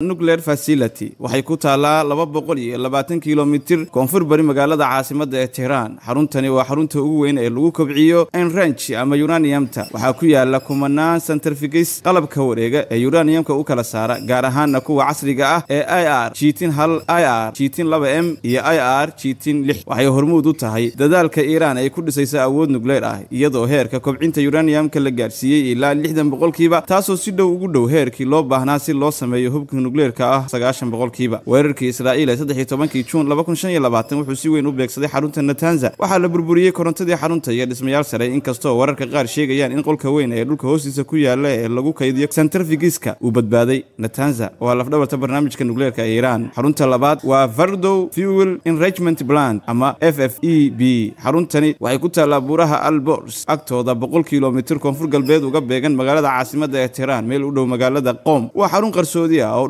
nuclear facility waxay ku taalaa 220 kilomitir koonfur bari magaalada caasimadda ee Tehran. Xaruntani waa xarunta ugu weyn ee lagu kobciyo enrich ama uraniumta. Waxaa ku yaala kumanaan centrifuges qalabka wareega ee uraniumka u kala saara, gaar ahaan kuwa casriga ah ee IR G10 hal, IR G10 2M iyo IR G10 6. Waxay hormuud u tahay dadaalka Iran ay ku dhisayso awood nuclear ah, iyadoo heerka kobcinta uraniumka la gaarsiiyay ilaa 60%, taasoo si dhow ugu dhow heerkii loo baahnaa si loo sameeyo hubka nuclearka ah 90%. Weerarkii Israa'iil ee 13 Juun 2025 wuxuu si weyn u beegsaday xarunta Natanz. Waxaa la burburiyay korontadii xarunta iyo dhismayaal sare, inkastoo wararka qaar sheegayaan in qolka weyn ee dhulka hoostiisa ku yaala ee lagu kaydiyo centrifugeska uu badbaaday. Natanz waa lafdhabarta barnaamijka nuclearka ee Iran. Xarunta labaad waa Fordow Fuel Enrichment Plant ama FFEB. Xaruntani waxay ku taalaa buuraha Alborz agtooda 100 kilomitir koonfur galbeed uga beegan magaalada caasimadda ee Tehran, meel u dhow magaalada Qom. Waa xarun qarsoodi ah oo